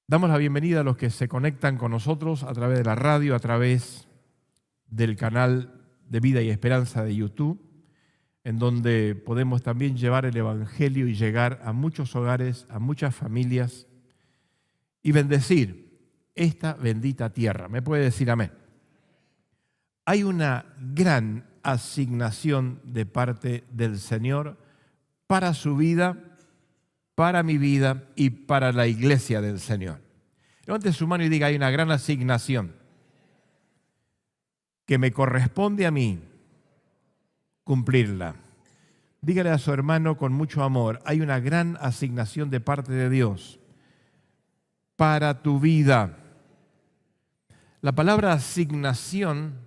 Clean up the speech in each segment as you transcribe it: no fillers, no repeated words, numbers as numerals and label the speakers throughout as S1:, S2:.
S1: Damos la bienvenida a los que se conectan con nosotros a través de la radio, a través del canal de Vida y Esperanza de YouTube, en donde podemos también llevar el Evangelio y llegar a muchos hogares, a muchas familias y bendecir esta bendita tierra. ¿Me puede decir amén? Hay una gran asignación de parte del Señor para su vida, para mi vida y para la iglesia del Señor. Levante su mano y diga, hay una gran asignación que me corresponde a mí cumplirla. Dígale a su hermano con mucho amor, hay una gran asignación de parte de Dios para tu vida. La palabra asignación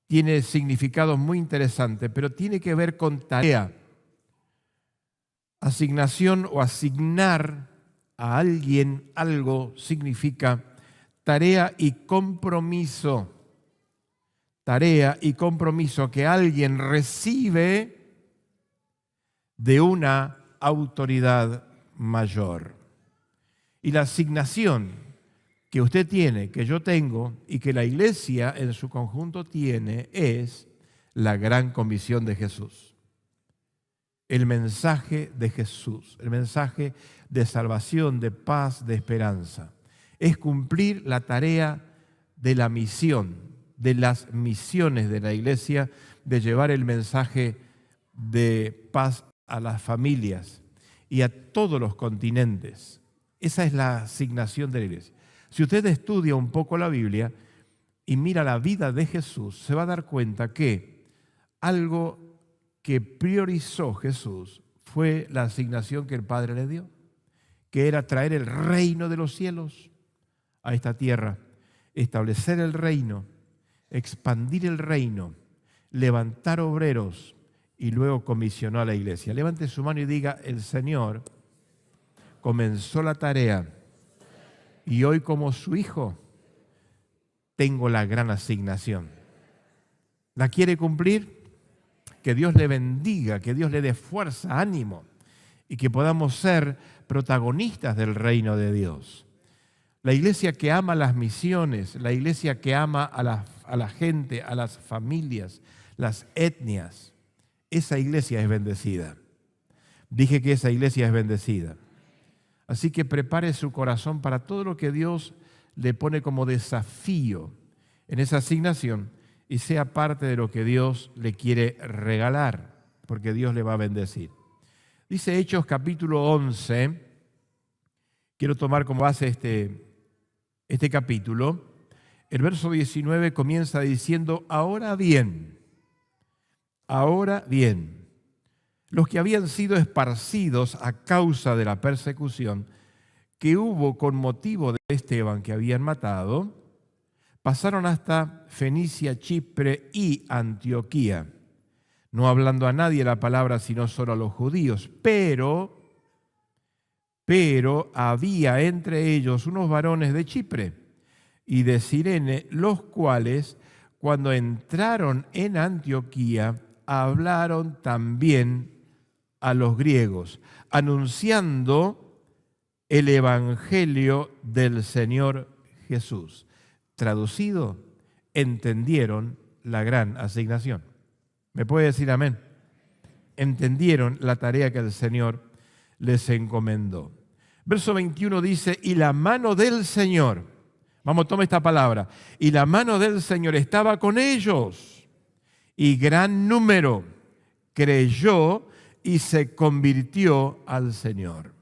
S1: tiene significados muy interesantes, pero tiene que ver con tarea. Asignación o asignar a alguien algo significa tarea y compromiso. Tarea y compromiso que alguien recibe de una autoridad mayor. Y la asignación que usted tiene, que yo tengo y que la iglesia en su conjunto tiene es la gran comisión de Jesús. El mensaje de Jesús, el mensaje de salvación, de paz, de esperanza. Es cumplir la tarea de la misión, de las misiones de la iglesia, de llevar el mensaje de paz a las familias y a todos los continentes. Esa es la asignación de la iglesia. Si usted estudia un poco la Biblia y mira la vida de Jesús, se va a dar cuenta que algo que priorizó Jesús fue la asignación que el Padre le dio, que era traer el reino de los cielos a esta tierra, establecer el reino, expandir el reino, levantar obreros y luego comisionó a la iglesia. Levante su mano y diga, el Señor comenzó la tarea y hoy como su hijo tengo la gran asignación. ¿La quiere cumplir? Que Dios le bendiga, que Dios le dé fuerza, ánimo y que podamos ser protagonistas del reino de Dios. La iglesia que ama las misiones, la iglesia que ama a la gente, a las familias, las etnias, esa iglesia es bendecida. Dije que esa iglesia es bendecida. Así que prepare su corazón para todo lo que Dios le pone como desafío en esa asignación y sea parte de lo que Dios le quiere regalar, porque Dios le va a bendecir. Dice Hechos capítulo 11, quiero tomar como base este capítulo. El verso 19 comienza diciendo, ahora bien, los que habían sido esparcidos a causa de la persecución que hubo con motivo de Esteban que habían matado, pasaron hasta Fenicia, Chipre y Antioquía, no hablando a nadie la palabra sino solo a los judíos, pero había entre ellos unos varones de Chipre y de Cirene, los cuales cuando entraron en Antioquía hablaron también a los griegos, anunciando el evangelio del Señor Jesús. Traducido, entendieron la gran asignación. ¿Me puede decir amén? Entendieron la tarea que el Señor les encomendó. Verso 21 dice, y la mano del Señor, vamos, toma esta palabra, y la mano del Señor estaba con ellos, y gran número creyó y se convirtió al Señor.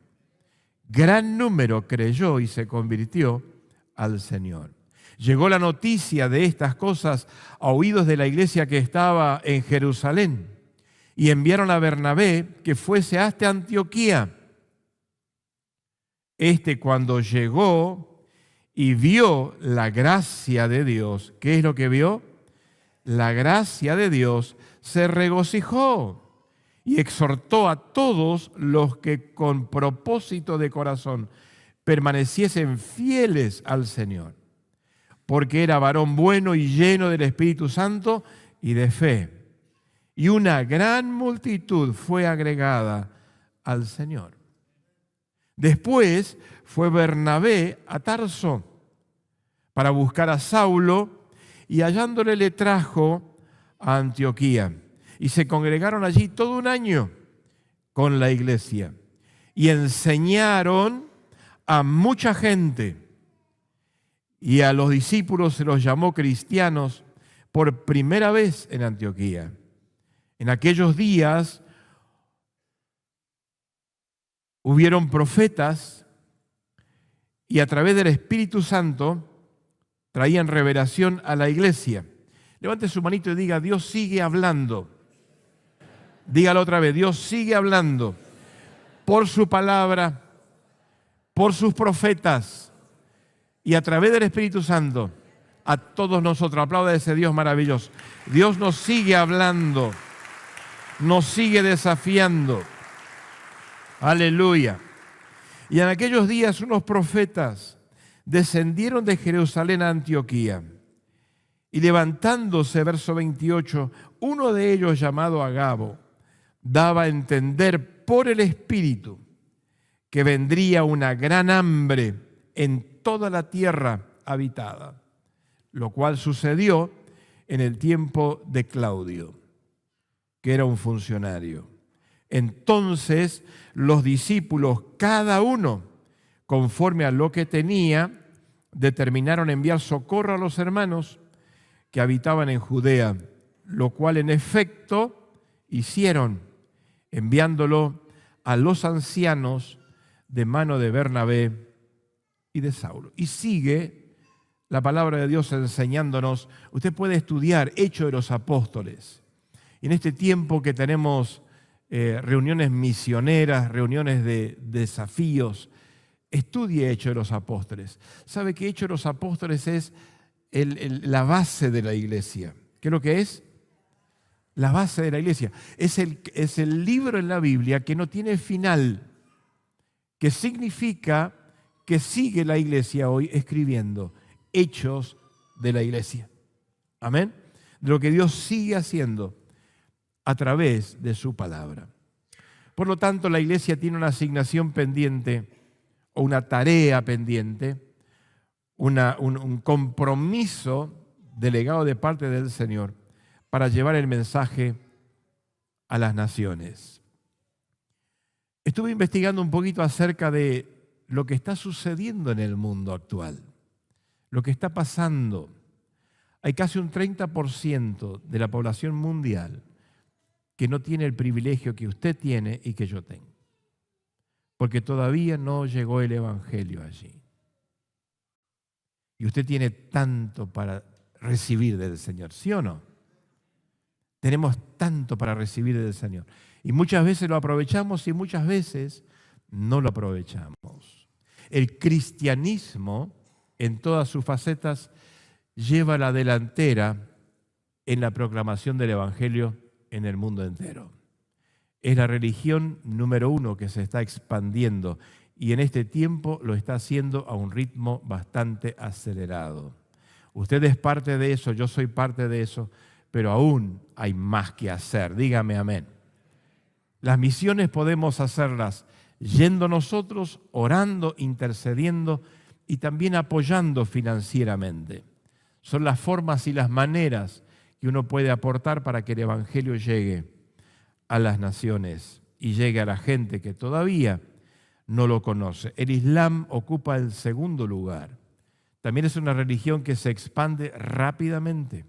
S1: Gran número creyó y se convirtió al Señor. Llegó la noticia de estas cosas a oídos de la iglesia que estaba en Jerusalén y enviaron a Bernabé que fuese hasta Antioquía. Cuando llegó y vio la gracia de Dios, ¿qué es lo que vio? La gracia de Dios, se regocijó y exhortó a todos los que con propósito de corazón permaneciesen fieles al Señor, porque era varón bueno y lleno del Espíritu Santo y de fe. Y una gran multitud fue agregada al Señor. Después fue Bernabé a Tarso para buscar a Saulo y hallándole le trajo a Antioquía. Y se congregaron allí todo un año con la iglesia y enseñaron a mucha gente. Y a los discípulos se los llamó cristianos por primera vez en Antioquía. En aquellos días hubieron profetas y a través del Espíritu Santo traían revelación a la iglesia. Levante su manito y diga: Dios sigue hablando. Dígalo otra vez: Dios sigue hablando por su palabra, por sus profetas y a través del Espíritu Santo a todos nosotros. Aplauda a ese Dios maravilloso. Dios nos sigue hablando, nos sigue desafiando. Aleluya. Y en aquellos días unos profetas descendieron de Jerusalén a Antioquía. Y levantándose, verso 28, uno de ellos, llamado Agabo, daba a entender por el Espíritu que vendría una gran hambre en toda la tierra habitada, lo cual sucedió en el tiempo de Claudio, que era un funcionario. Entonces los discípulos, cada uno, conforme a lo que tenía, determinaron enviar socorro a los hermanos que habitaban en Judea, lo cual en efecto hicieron, enviándolo a los ancianos de mano de Bernabé y de Saulo. Y sigue la palabra de Dios enseñándonos. Usted puede estudiar Hechos de los Apóstoles. Y en este tiempo que tenemos reuniones misioneras, reuniones de desafíos, estudie Hechos de los Apóstoles. ¿Sabe que Hechos de los Apóstoles es la base de la iglesia? ¿Qué es lo que es? La base de la iglesia. Es el libro en la Biblia que no tiene final, que significa que sigue la iglesia hoy escribiendo hechos de la iglesia. Amén. De lo que Dios sigue haciendo a través de su palabra. Por lo tanto, la iglesia tiene una asignación pendiente o una tarea pendiente, un compromiso delegado de parte del Señor para llevar el mensaje a las naciones. Estuve investigando un poquito acerca de lo que está sucediendo en el mundo actual, lo que está pasando. Hay casi un 30% de la población mundial que no tiene el privilegio que usted tiene y que yo tengo, porque todavía no llegó el Evangelio allí. Y usted tiene tanto para recibir del Señor, ¿sí o no? Tenemos tanto para recibir del Señor. Y muchas veces lo aprovechamos y muchas veces no lo aprovechamos. El cristianismo, en todas sus facetas, lleva la delantera en la proclamación del Evangelio en el mundo entero. Es la religión número 1 que se está expandiendo y en este tiempo lo está haciendo a un ritmo bastante acelerado. Usted es parte de eso, yo soy parte de eso, pero aún hay más que hacer. Dígame amén. Las misiones podemos hacerlas yendo nosotros, orando, intercediendo y también apoyando financieramente. Son las formas y las maneras que uno puede aportar para que el Evangelio llegue a las naciones y llegue a la gente que todavía no lo conoce. El Islam ocupa el segundo lugar. También es una religión que se expande rápidamente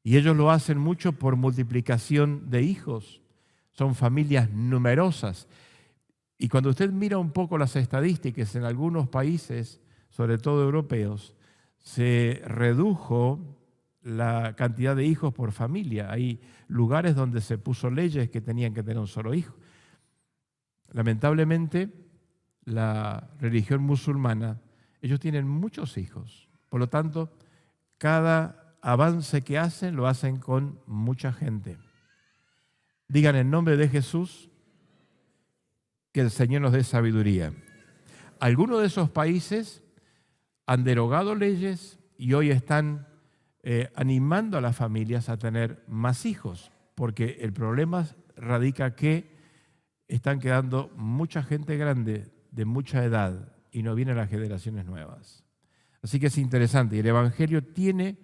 S1: y ellos lo hacen mucho por multiplicación de hijos. Son familias numerosas. Y cuando usted mira un poco las estadísticas en algunos países, sobre todo europeos, se redujo la cantidad de hijos por familia. Hay lugares donde se puso leyes que tenían que tener un solo hijo. Lamentablemente, la religión musulmana, ellos tienen muchos hijos. Por lo tanto, cada avance que hacen, lo hacen con mucha gente. Digan en nombre de Jesús que el Señor nos dé sabiduría. Algunos de esos países han derogado leyes y hoy están animando a las familias a tener más hijos, porque el problema radica que están quedando mucha gente grande de mucha edad y no vienen las generaciones nuevas. Así que es interesante. Y el Evangelio tiene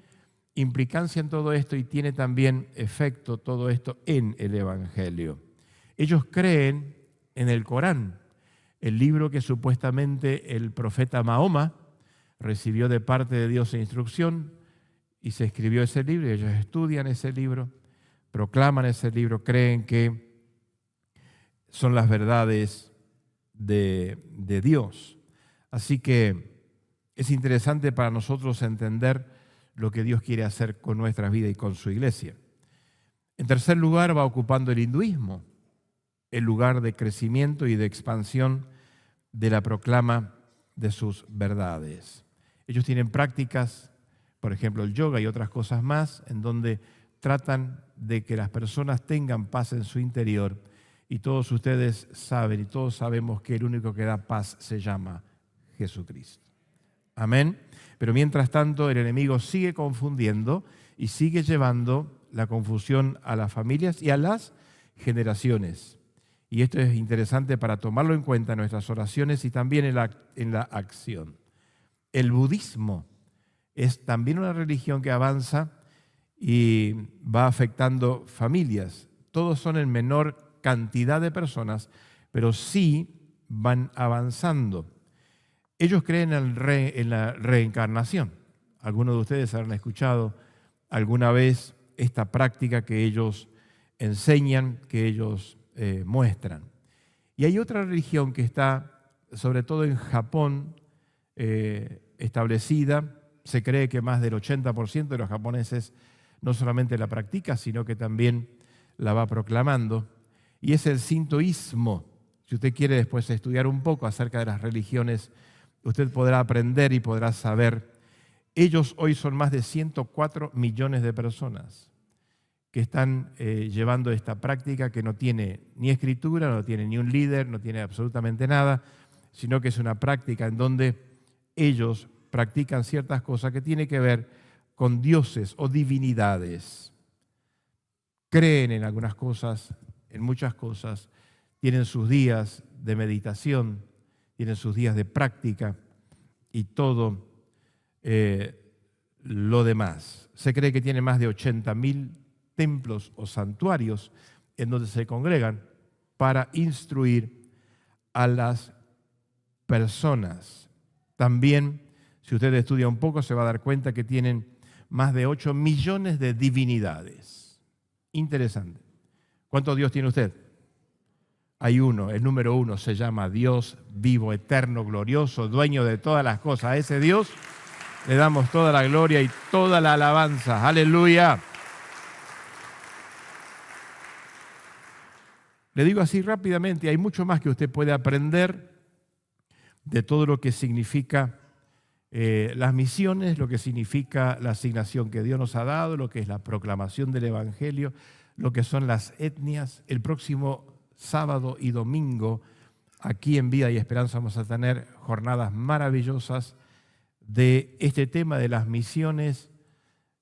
S1: implicancia en todo esto y tiene también efecto todo esto en el Evangelio. Ellos creen en el Corán, el libro que supuestamente el profeta Mahoma recibió de parte de Dios en instrucción y se escribió ese libro y ellos estudian ese libro, proclaman ese libro, creen que son las verdades de Dios. Así que es interesante para nosotros entender lo que Dios quiere hacer con nuestras vidas y con su iglesia. En tercer lugar, va ocupando el hinduismo, el lugar de crecimiento y de expansión de la proclama de sus verdades. Ellos tienen prácticas, por ejemplo, el yoga y otras cosas más, en donde tratan de que las personas tengan paz en su interior. Y todos ustedes saben y todos sabemos que el único que da paz se llama Jesucristo. Amén. Pero mientras tanto, el enemigo sigue confundiendo y sigue llevando la confusión a las familias y a las generaciones. Y esto es interesante para tomarlo en cuenta en nuestras oraciones y también en la acción. El budismo es también una religión que avanza y va afectando familias. Todos son en menor cantidad de personas, pero sí van avanzando. Ellos creen en la reencarnación. Algunos de ustedes habrán escuchado alguna vez esta práctica que ellos enseñan, que ellos muestran. Y hay otra religión que está, sobre todo en Japón, establecida. Se cree que más del 80% de los japoneses no solamente la practica, sino que también la va proclamando. Y es el sintoísmo. Si usted quiere después estudiar un poco acerca de las religiones, usted podrá aprender y podrá saber. Ellos hoy son más de 104 millones de personas que están llevando esta práctica que no tiene ni escritura, no tiene ni un líder, no tiene absolutamente nada, sino que es una práctica en donde ellos practican ciertas cosas que tienen que ver con dioses o divinidades. Creen en algunas cosas, en muchas cosas, tienen sus días de meditación, tienen sus días de práctica y todo lo demás. Se cree que tiene más de 80.000 templos o santuarios en donde se congregan para instruir a las personas. También, si usted estudia un poco, se va a dar cuenta que tienen más de 8 millones de divinidades. Interesante. ¿Cuántos Dios tiene usted? Hay uno, el número uno se llama Dios vivo, eterno, glorioso, dueño de todas las cosas. A ese Dios le damos toda la gloria y toda la alabanza. ¡Aleluya! Le digo así rápidamente, hay mucho más que usted puede aprender de todo lo que significa las misiones, lo que significa la asignación que Dios nos ha dado, lo que es la proclamación del Evangelio, lo que son las etnias. El próximo sábado y domingo, aquí en Vida y Esperanza, vamos a tener jornadas maravillosas de este tema de las misiones.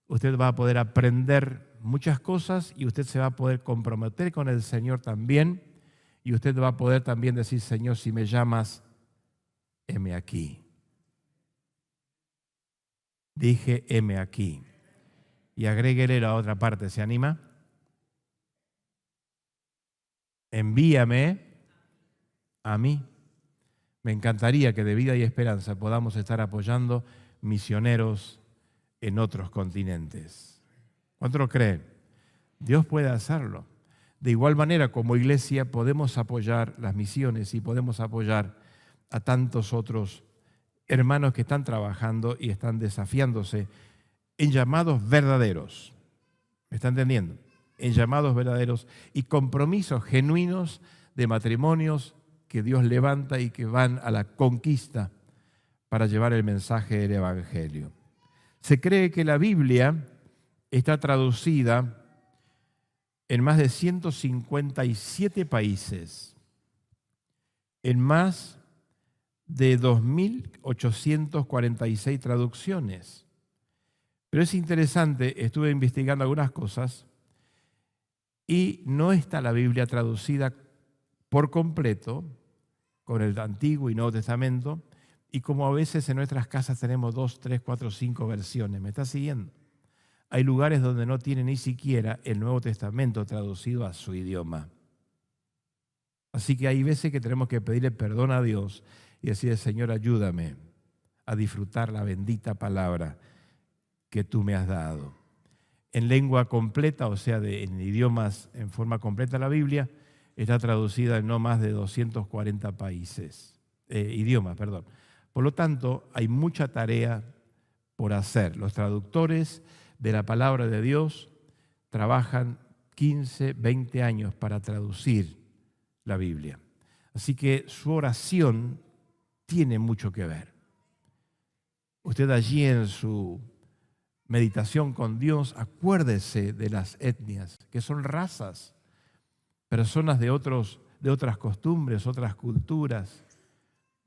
S1: Usted va a poder aprender muchas cosas y usted se va a poder comprometer con el Señor también. Y usted va a poder también decir, Señor, si me llamas, heme aquí. Dije, heme aquí. Y agréguele la otra parte, ¿se anima? Envíame a mí. Me encantaría que de Vida y Esperanza podamos estar apoyando misioneros en otros continentes. ¿Cuántos lo creen? Dios puede hacerlo. De igual manera, como iglesia, podemos apoyar las misiones y podemos apoyar a tantos otros hermanos que están trabajando y están desafiándose en llamados verdaderos. ¿Me está entendiendo? En llamados verdaderos y compromisos genuinos de matrimonios que Dios levanta y que van a la conquista para llevar el mensaje del Evangelio. Se cree que la Biblia está traducida en más de 157 países, en más de 2.846 traducciones. Pero es interesante, estuve investigando algunas cosas y no está la Biblia traducida por completo con el Antiguo y Nuevo Testamento, y como a veces en nuestras casas tenemos 2, 3, 4, 5 versiones. ¿Me está siguiendo? Hay lugares donde no tiene ni siquiera el Nuevo Testamento traducido a su idioma. Así que hay veces que tenemos que pedirle perdón a Dios y decirle, Señor, ayúdame a disfrutar la bendita palabra que tú me has dado. En lengua completa, o sea, en idiomas en forma completa, la Biblia está traducida en no más de 240 idiomas. Por lo tanto, hay mucha tarea por hacer. Los traductores de la palabra de Dios trabajan 15, 20 años para traducir la Biblia. Así que su oración tiene mucho que ver. Usted allí en su meditación con Dios, acuérdese de las etnias, que son razas, personas de otras costumbres, otras culturas,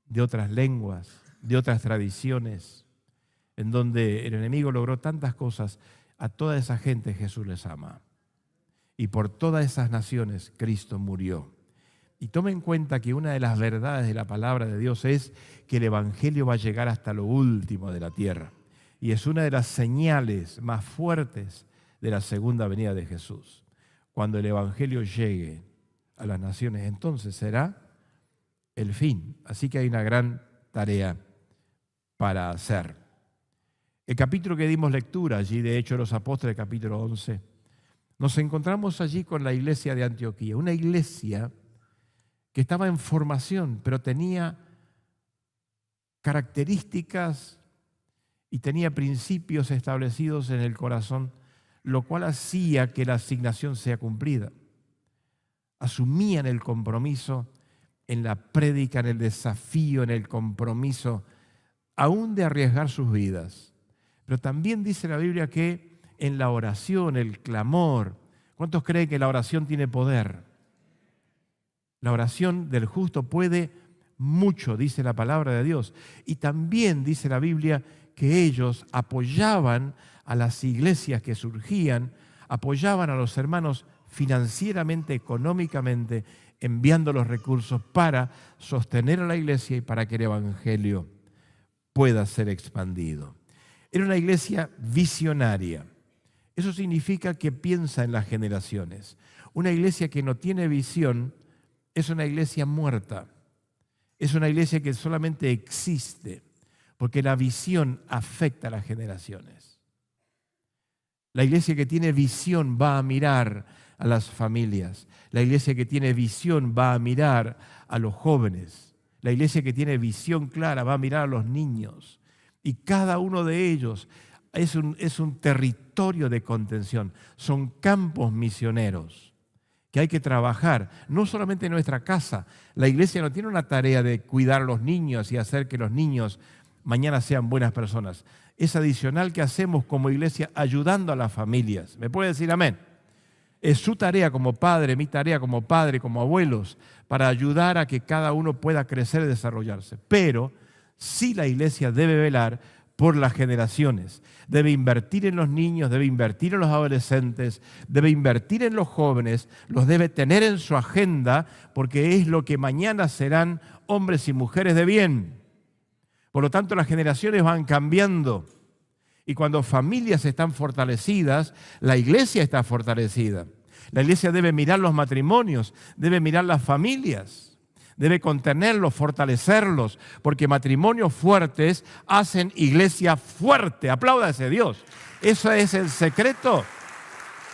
S1: de otras lenguas, de otras tradiciones, en donde el enemigo logró tantas cosas. A toda esa gente Jesús les ama. Y por todas esas naciones Cristo murió. Y tome en cuenta que una de las verdades de la palabra de Dios es que el Evangelio va a llegar hasta lo último de la tierra. Y es una de las señales más fuertes de la segunda venida de Jesús. Cuando el Evangelio llegue a las naciones, entonces será el fin. Así que hay una gran tarea para hacer. El capítulo que dimos lectura allí, de Hechos de los Apóstoles, capítulo 11, nos encontramos allí con la iglesia de Antioquía, una iglesia que estaba en formación, pero tenía características y tenía principios establecidos en el corazón, lo cual hacía que la asignación sea cumplida. Asumían el compromiso en la prédica, en el desafío, en el compromiso, aún de arriesgar sus vidas. Pero también dice la Biblia que en la oración, el clamor, ¿cuántos creen que la oración tiene poder? La oración del justo puede mucho, dice la palabra de Dios. Y también dice la Biblia que ellos apoyaban a las iglesias que surgían, apoyaban a los hermanos financieramente, económicamente, enviando los recursos para sostener a la iglesia y para que el evangelio pueda ser expandido. Era una iglesia visionaria. Eso significa que piensa en las generaciones. Una iglesia que no tiene visión es una iglesia muerta. Es una iglesia que solamente existe porque la visión afecta a las generaciones. La iglesia que tiene visión va a mirar a las familias. La iglesia que tiene visión va a mirar a los jóvenes. La iglesia que tiene visión clara va a mirar a los niños. Y cada uno de ellos es un territorio de contención. Son campos misioneros que hay que trabajar, no solamente en nuestra casa. La iglesia no tiene una tarea de cuidar a los niños y hacer que los niños mañana sean buenas personas. Es adicional que hacemos como iglesia ayudando a las familias. ¿Me puede decir amén? Es su tarea como padre, mi tarea como padre, como abuelos, para ayudar a que cada uno pueda crecer y desarrollarse. Pero sí la iglesia debe velar por las generaciones. Debe invertir en los niños, debe invertir en los adolescentes, debe invertir en los jóvenes, los debe tener en su agenda porque es lo que mañana serán hombres y mujeres de bien. Por lo tanto, las generaciones van cambiando y cuando familias están fortalecidas, la iglesia está fortalecida. La iglesia debe mirar los matrimonios, debe mirar las familias, debe contenerlos, fortalecerlos, porque matrimonios fuertes hacen iglesia fuerte. Apláudase Dios. Eso es el secreto.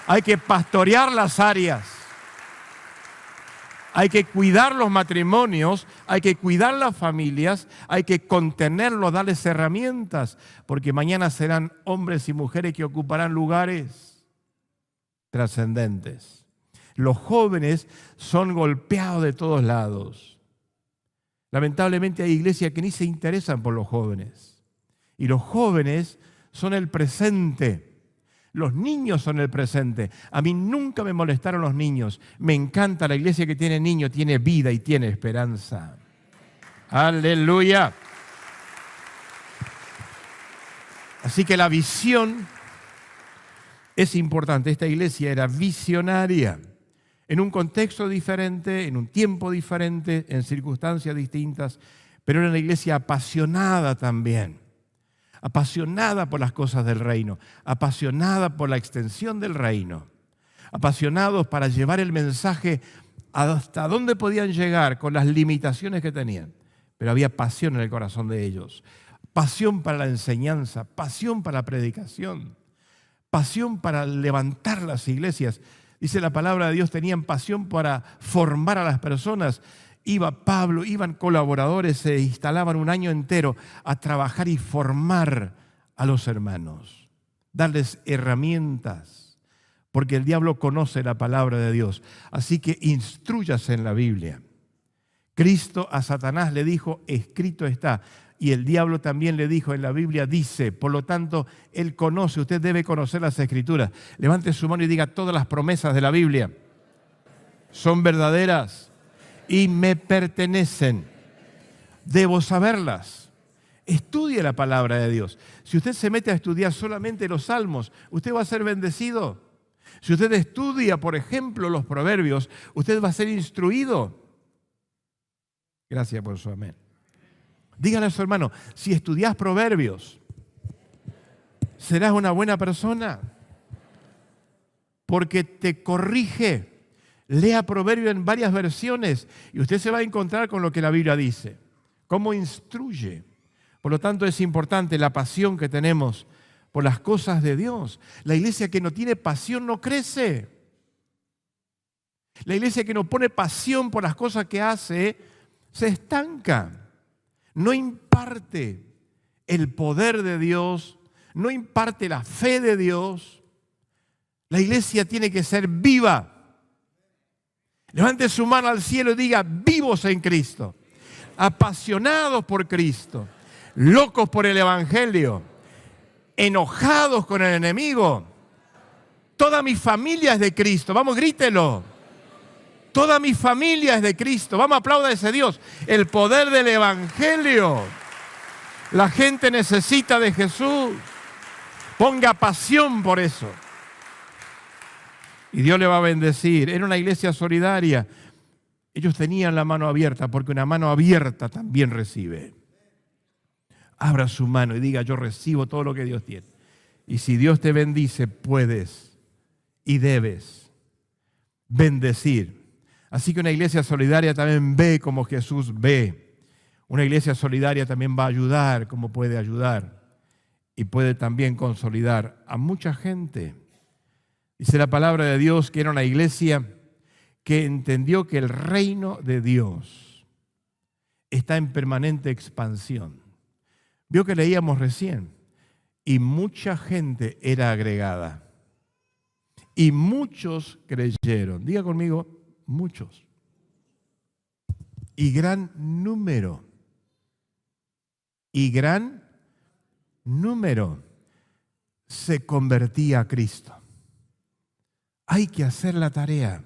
S1: Hay que pastorear las áreas. Hay que cuidar los matrimonios, hay que cuidar las familias, hay que contenerlos, darles herramientas, porque mañana serán hombres y mujeres que ocuparán lugares trascendentes. Los jóvenes son golpeados de todos lados. Lamentablemente hay iglesias que ni se interesan por los jóvenes. Y los jóvenes son el presente. Los niños son el presente. A mí nunca me molestaron los niños. Me encanta la iglesia que tiene niños, tiene vida y tiene esperanza. Aleluya. Así que la visión es importante. Esta iglesia era visionaria. en un contexto diferente, en un tiempo diferente, en circunstancias distintas, pero era una iglesia apasionada también, apasionada por las cosas del reino, apasionada por la extensión del reino, apasionados para llevar el mensaje hasta dónde podían llegar con las limitaciones que tenían. Pero había pasión en el corazón de ellos, pasión para la enseñanza, pasión para la predicación, pasión para levantar las iglesias. Dice la palabra de Dios, tenían pasión para formar a las personas. Iba Pablo, iban colaboradores, se instalaban un año entero a trabajar y formar a los hermanos, darles herramientas, porque el diablo conoce la palabra de Dios. Así que instrúyase en la Biblia. Cristo a Satanás le dijo, escrito está. Y el diablo también le dijo, en la Biblia dice, por lo tanto, él conoce, usted debe conocer las Escrituras. Levante su mano y diga, todas las promesas de la Biblia son verdaderas y me pertenecen. Debo saberlas. Estudie la palabra de Dios. Si usted se mete a estudiar solamente los salmos, usted va a ser bendecido. Si usted estudia, por ejemplo, los proverbios, usted va a ser instruido. Gracias por su amén. Dígale a su hermano, si estudias proverbios, serás una buena persona, porque te corrige. Lea proverbio en varias versiones y usted se va a encontrar con lo que la Biblia dice, cómo instruye. Por lo tanto, es importante la pasión que tenemos por las cosas de Dios. La iglesia que no tiene pasión no crece. La iglesia que no pone pasión por las cosas que hace, se estanca. No imparte el poder de Dios, no imparte la fe de Dios. La iglesia tiene que ser viva. Levante su mano al cielo y diga, vivos en Cristo, apasionados por Cristo, locos por el Evangelio, enojados con el enemigo. Toda mi familia es de Cristo. Vamos, grítelo. Toda mi familia es de Cristo. Vamos, aplauda a ese Dios. El poder del Evangelio. La gente necesita de Jesús. Ponga pasión por eso. Y Dios le va a bendecir. Era una iglesia solidaria. Ellos tenían la mano abierta, porque una mano abierta también recibe. Abra su mano y diga, yo recibo todo lo que Dios tiene. Y si Dios te bendice, puedes y debes bendecir. Así que una iglesia solidaria también ve como Jesús ve. Una iglesia solidaria también va a ayudar como puede ayudar. Y puede también consolidar a mucha gente. Dice la palabra de Dios que era una iglesia que entendió que el reino de Dios está en permanente expansión. Vio que leíamos recién. Y mucha gente era agregada. Y muchos creyeron. Diga conmigo, muchos. Y gran número. Y gran número se convertía a Cristo. Hay que hacer la tarea.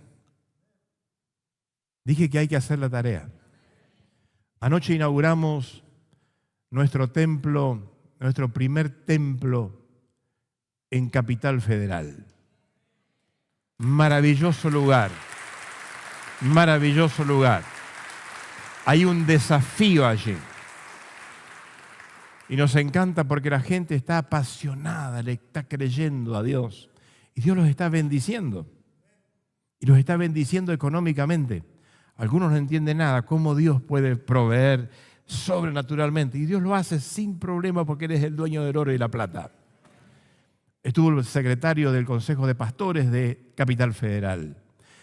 S1: Dije que hay que hacer la tarea. Anoche inauguramos nuestro templo, nuestro primer templo en Capital Federal. Maravilloso lugar. Maravilloso lugar. Hay un desafío allí. Y nos encanta porque la gente está apasionada, le está creyendo a Dios. Y Dios los está bendiciendo. Y los está bendiciendo económicamente. Algunos no entienden nada, cómo Dios puede proveer sobrenaturalmente. Y Dios lo hace sin problema porque Él es el dueño del oro y la plata. Estuvo el secretario del Consejo de Pastores de Capital Federal.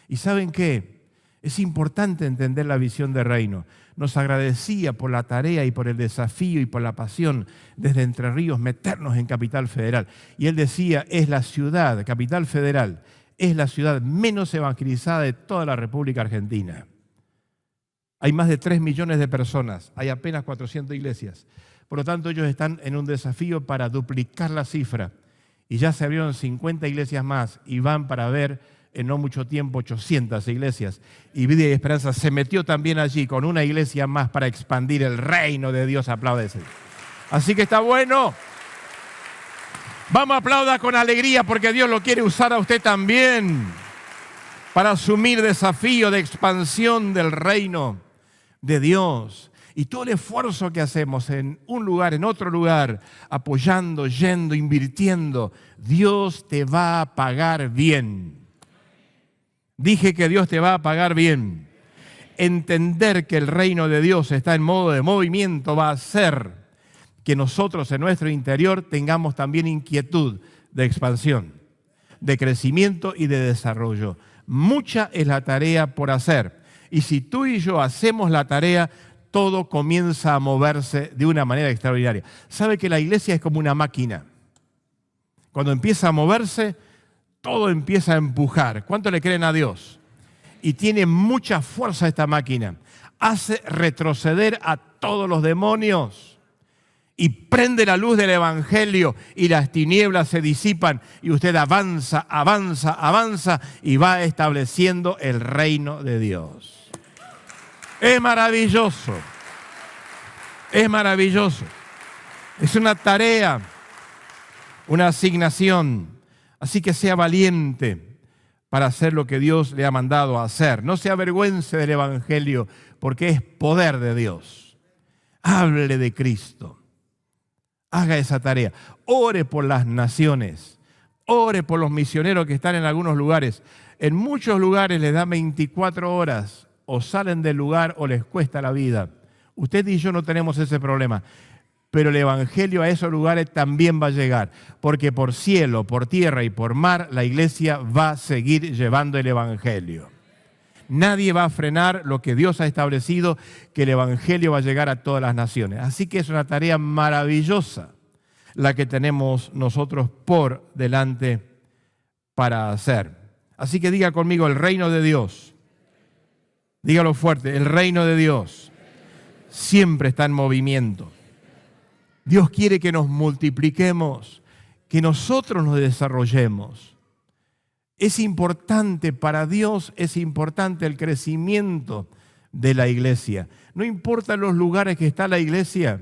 S1: ¿Y saben qué? Es importante entender la visión del reino. Nos agradecía por la tarea y por el desafío y por la pasión desde Entre Ríos meternos en Capital Federal. Y él decía, es la ciudad, Capital Federal, es la ciudad menos evangelizada de toda la República Argentina. Hay más de 3 millones de personas, hay apenas 400 iglesias. Por lo tanto, ellos están en un desafío para duplicar la cifra. Y ya se abrieron 50 iglesias más y van para ver en no mucho tiempo 800 iglesias. Y Vida y Esperanza se metió también allí con una iglesia más para expandir el reino de Dios. Apláudese. Así que está bueno. Vamos a aplaudir con alegría porque Dios lo quiere usar a usted también. para asumir desafío de expansión del reino de Dios. Y todo el esfuerzo que hacemos en un lugar, en otro lugar, apoyando, yendo, invirtiendo, Dios te va a pagar bien. Dije que Dios te va a pagar bien. Entender que el reino de Dios está en modo de movimiento va a hacer que nosotros en nuestro interior tengamos también inquietud de expansión, de crecimiento y de desarrollo. Mucha es la tarea por hacer. Y si tú y yo hacemos la tarea, todo comienza a moverse de una manera extraordinaria. ¿Sabe que la iglesia es como una máquina? Cuando empieza a moverse, todo empieza a empujar. ¿Cuánto le creen a Dios? Y tiene mucha fuerza esta máquina. Hace retroceder a todos los demonios y prende la luz del Evangelio y las tinieblas se disipan y usted avanza, avanza, avanza y va estableciendo el reino de Dios. Es maravilloso, es maravilloso. Es una tarea, una asignación. Así que sea valiente para hacer lo que Dios le ha mandado a hacer. No se avergüence del Evangelio porque es poder de Dios. Hable de Cristo. Haga esa tarea. Ore por las naciones. Ore por los misioneros que están en algunos lugares. En muchos lugares les dan 24 horas. O salen del lugar o les cuesta la vida. Usted y yo no tenemos ese problema. Pero el Evangelio a esos lugares también va a llegar. Porque por cielo, por tierra y por mar, la iglesia va a seguir llevando el Evangelio. Nadie va a frenar lo que Dios ha establecido, que el Evangelio va a llegar a todas las naciones. Así que es una tarea maravillosa la que tenemos nosotros por delante para hacer. Así que diga conmigo, el reino de Dios. Dígalo fuerte, el reino de Dios siempre está en movimiento. Dios quiere que nos multipliquemos, que nosotros nos desarrollemos. Es importante para Dios, es importante el crecimiento de la iglesia. No importa los lugares que está la iglesia.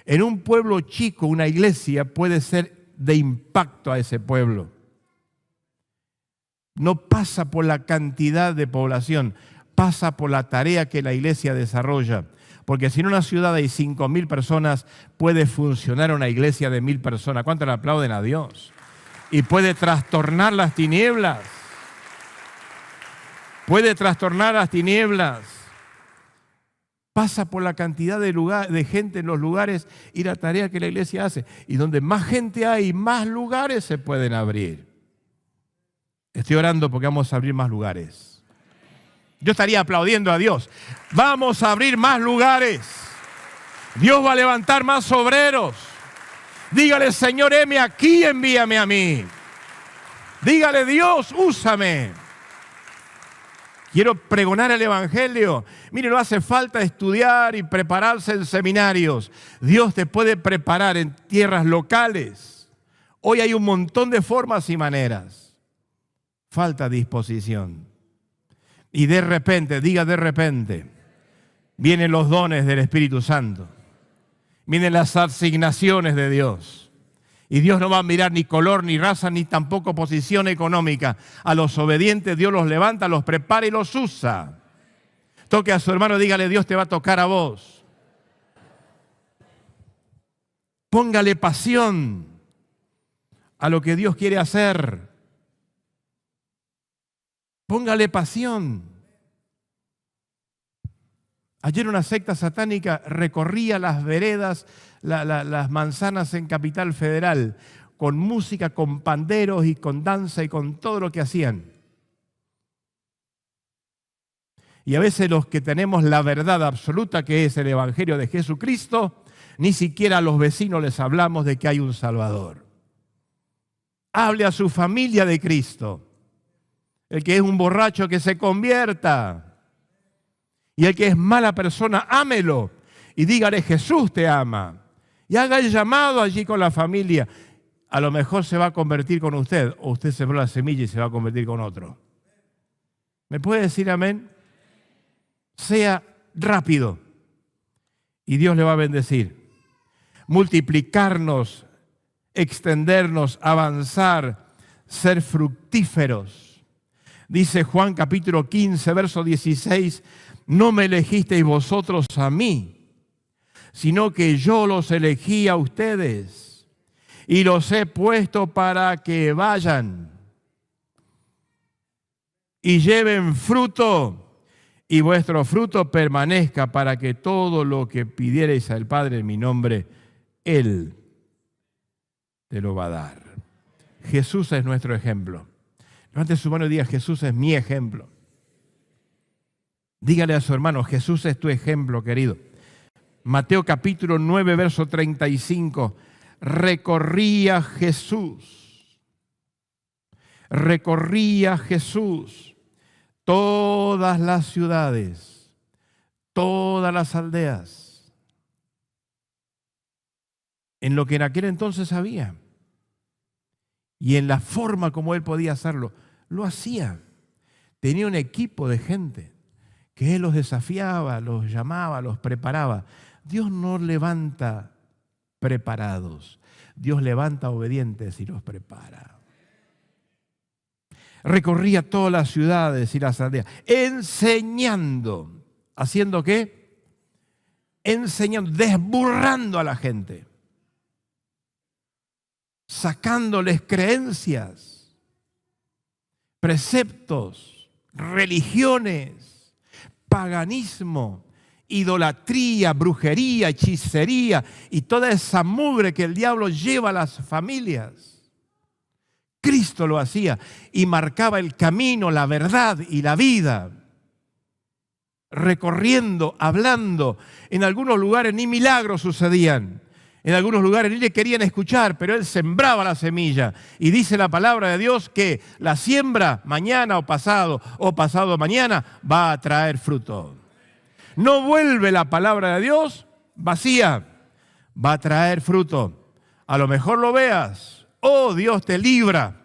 S1: En un pueblo chico, una iglesia puede ser de impacto a ese pueblo. No pasa por la cantidad de población, pasa por la tarea que la iglesia desarrolla. Porque si en una ciudad hay 5.000 personas, puede funcionar una iglesia de 1.000 personas. ¿Cuánto le aplauden a Dios? Y puede trastornar las tinieblas. Puede trastornar las tinieblas. Pasa por la cantidad de gente en los lugares y la tarea que la iglesia hace. Y donde más gente hay, más lugares se pueden abrir. Estoy orando porque vamos a abrir más lugares. Yo estaría aplaudiendo a Dios. Vamos a abrir más lugares. Dios va a levantar más obreros. Dígale, Señor, heme aquí, envíame a mí. Dígale, Dios, úsame. Quiero pregonar el Evangelio. Mire, no hace falta estudiar y prepararse en seminarios. Dios te puede preparar en tierras locales. Hoy hay un montón de formas y maneras. Falta disposición. Y de repente, diga de repente, vienen los dones del Espíritu Santo. Vienen las asignaciones de Dios. Y Dios no va a mirar ni color, ni raza, ni tampoco posición económica. A los obedientes Dios los levanta, los prepara y los usa. Toque a su hermano, dígale, Dios te va a tocar a vos. Póngale pasión a lo que Dios quiere hacer. Póngale pasión. Ayer una secta satánica recorría las veredas, las manzanas en Capital Federal, con música, con panderos y con danza y con todo lo que hacían. Y a veces los que tenemos la verdad absoluta, que es el Evangelio de Jesucristo, ni siquiera a los vecinos les hablamos de que hay un Salvador. Hable a su familia de Cristo. El que es un borracho, que se convierta. Y el que es mala persona, ámelo. Y dígale, Jesús te ama. Y haga el llamado allí con la familia. A lo mejor se va a convertir con usted. O usted sembró la semilla y se va a convertir con otro. ¿Me puede decir amén? Sea rápido. Y Dios le va a bendecir. Multiplicarnos, extendernos, avanzar, ser fructíferos. Dice Juan capítulo 15, verso 16, no me elegisteis vosotros a mí, sino que yo los elegí a ustedes y los he puesto para que vayan y lleven fruto y vuestro fruto permanezca, para que todo lo que pidiereis al Padre en mi nombre, Él te lo va a dar. Jesús es nuestro ejemplo. Levante su mano y diga, Jesús es mi ejemplo. Dígale a su hermano, Jesús es tu ejemplo, querido. Mateo capítulo 9, verso 35. Recorría Jesús todas las ciudades, todas las aldeas, en lo que en aquel entonces había. Y en la forma como él podía hacerlo, lo hacía. Tenía un equipo de gente que él los desafiaba, los llamaba, los preparaba. Dios no levanta preparados, Dios levanta obedientes y los prepara. Recorría todas las ciudades y las aldeas, enseñando. ¿Haciendo qué? Enseñando, desburrando a la gente. Sacándoles creencias, preceptos, religiones, paganismo, idolatría, brujería, hechicería y toda esa mugre que el diablo lleva a las familias. Cristo lo hacía y marcaba el camino, la verdad y la vida. Recorriendo, hablando, en algunos lugares ni milagros sucedían. En algunos lugares ni le querían escuchar, pero él sembraba la semilla. Y dice la palabra de Dios que la siembra mañana o pasado mañana va a traer fruto. No vuelve la palabra de Dios vacía, va a traer fruto. A lo mejor lo veas, oh Dios te libra,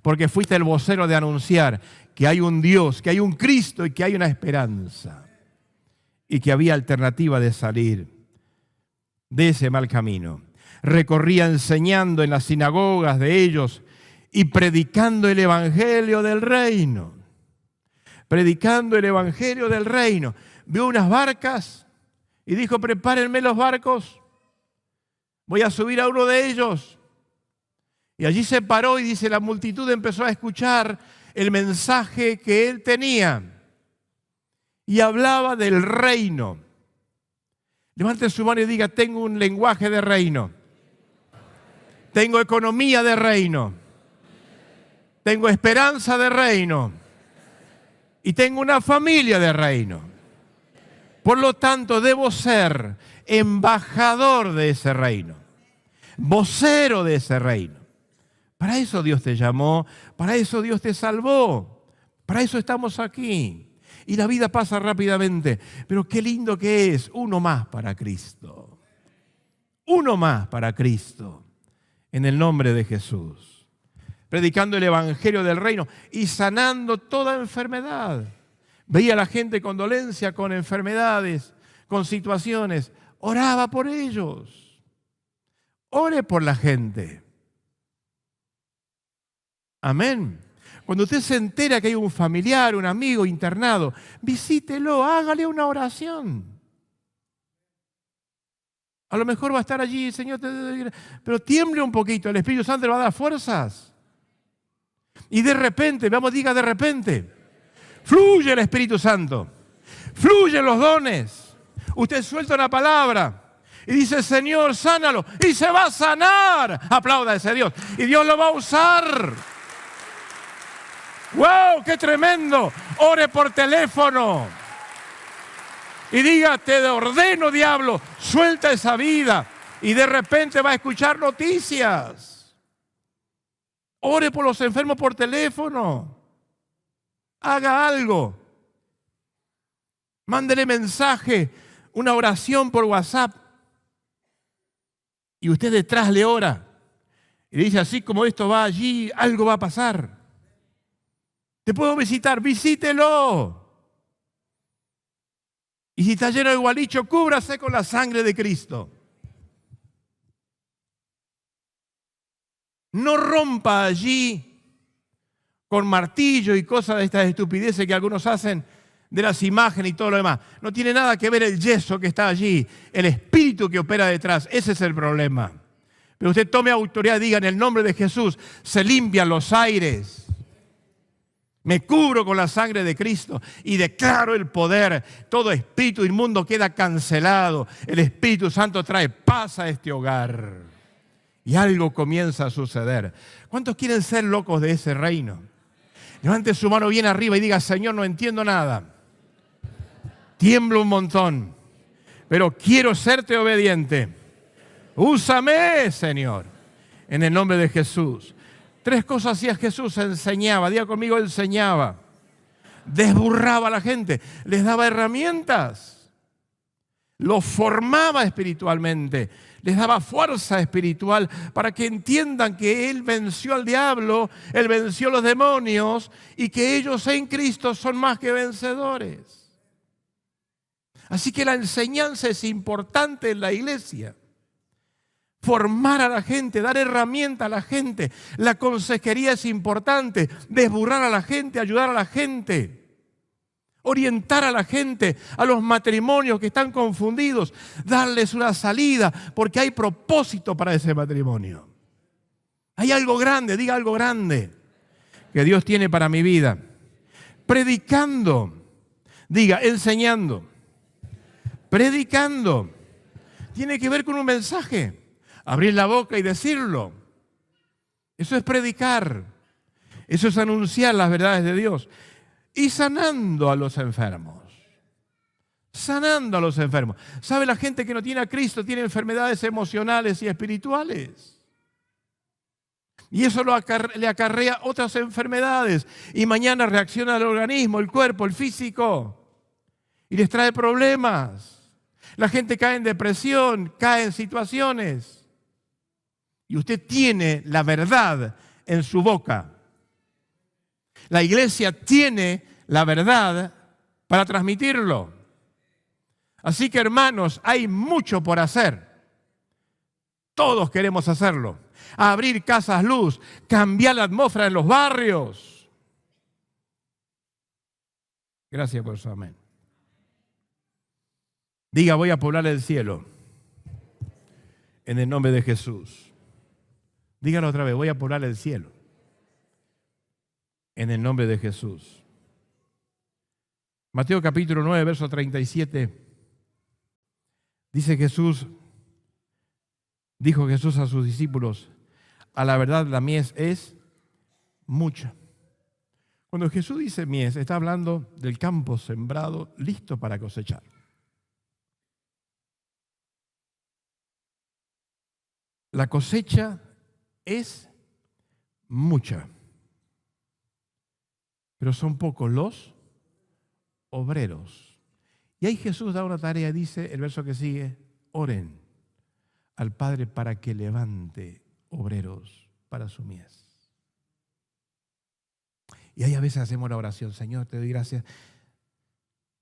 S1: porque fuiste el vocero de anunciar que hay un Dios, que hay un Cristo y que hay una esperanza. Y que había alternativa de salir de ese mal camino. Recorría enseñando en las sinagogas de ellos y predicando el evangelio del reino. Predicando el evangelio del reino. Vio unas barcas y dijo, prepárenme los barcos, voy a subir a uno de ellos. Y allí se paró y dice, la multitud empezó a escuchar el mensaje que él tenía. Y hablaba del reino. Levante su mano y diga, tengo un lenguaje de reino. Tengo economía de reino. Tengo esperanza de reino. Y tengo una familia de reino. Por lo tanto, debo ser embajador de ese reino. Vocero de ese reino. Para eso Dios te llamó. Para eso Dios te salvó. Para eso estamos aquí. Y la vida pasa rápidamente, pero qué lindo que es, uno más para Cristo. Uno más para Cristo, en el nombre de Jesús. Predicando el evangelio del reino y sanando toda enfermedad. Veía a la gente con dolencia, con enfermedades, con situaciones. Oraba por ellos. Ore por la gente. Amén. Cuando usted se entera que hay un familiar, un amigo internado, visítelo, hágale una oración. A lo mejor va a estar allí, Señor, pero tiemble un poquito, el Espíritu Santo le va a dar fuerzas. Y de repente, diga de repente, fluye el Espíritu Santo, fluyen los dones. Usted suelta una palabra y dice, Señor, sánalo, y se va a sanar. Aplauda a ese Dios, y Dios lo va a usar. ¡Wow! ¡Qué tremendo! Ore por teléfono y diga, te ordeno, diablo, suelta esa vida. Y de repente va a escuchar noticias. Ore por los enfermos por teléfono. Haga algo. Mándele mensaje, una oración por WhatsApp. Y usted detrás le ora. Y le dice, así como esto va allí, algo va a pasar. Te puedo visitar, visítelo. Y si está lleno de gualicho, cúbrase con la sangre de Cristo. No rompa allí con martillo y cosas de estas estupideces que algunos hacen de las imágenes y todo lo demás. No tiene nada que ver el yeso que está allí, el espíritu que opera detrás. Ese es el problema. Pero usted tome autoridad, diga en el nombre de Jesús, se limpian los aires. Me cubro con la sangre de Cristo y declaro el poder. Todo espíritu inmundo queda cancelado. El Espíritu Santo trae paz a este hogar. Y algo comienza a suceder. ¿Cuántos quieren ser locos de ese reino? Levante su mano bien arriba y diga, Señor, no entiendo nada. Tiemblo un montón, pero quiero serte obediente. Úsame, Señor, en el nombre de Jesús. 3 cosas hacía Jesús, enseñaba. Diga conmigo, enseñaba. Desburraba a la gente, les daba herramientas. Los formaba espiritualmente, les daba fuerza espiritual para que entiendan que Él venció al diablo, Él venció a los demonios y que ellos en Cristo son más que vencedores. Así que la enseñanza es importante en la iglesia. Formar a la gente, dar herramienta a la gente. La consejería es importante, desburrar a la gente, ayudar a la gente. Orientar a la gente, a los matrimonios que están confundidos, darles una salida, porque hay propósito para ese matrimonio. Hay algo grande, diga algo grande, que Dios tiene para mi vida. Predicando, diga, enseñando, predicando, tiene que ver con un mensaje. Abrir la boca y decirlo. Eso es predicar. Eso es anunciar las verdades de Dios. Y sanando a los enfermos. Sanando a los enfermos. ¿Sabe? La gente que no tiene a Cristo tiene enfermedades emocionales y espirituales. Y eso le acarrea otras enfermedades. Y mañana reacciona el organismo, el cuerpo, el físico. Y les trae problemas. La gente cae en depresión, cae en situaciones. Y usted tiene la verdad en su boca. La iglesia tiene la verdad para transmitirlo. Así que, hermanos, hay mucho por hacer. Todos queremos hacerlo. Abrir casas luz, cambiar la atmósfera en los barrios. Gracias por su amén. Diga, voy a poblar el cielo. En el nombre de Jesús. Dígalo otra vez, voy a poblar el cielo. En el nombre de Jesús. Mateo capítulo 9, verso 37. Dijo Jesús a sus discípulos, a la verdad la mies es mucha. Cuando Jesús dice mies, está hablando del campo sembrado, listo para cosechar. La cosecha es mucha, pero son pocos los obreros. Y ahí Jesús da una tarea, dice el verso que sigue, oren al Padre para que levante obreros para su mies. Y ahí a veces hacemos la oración, Señor, te doy gracias.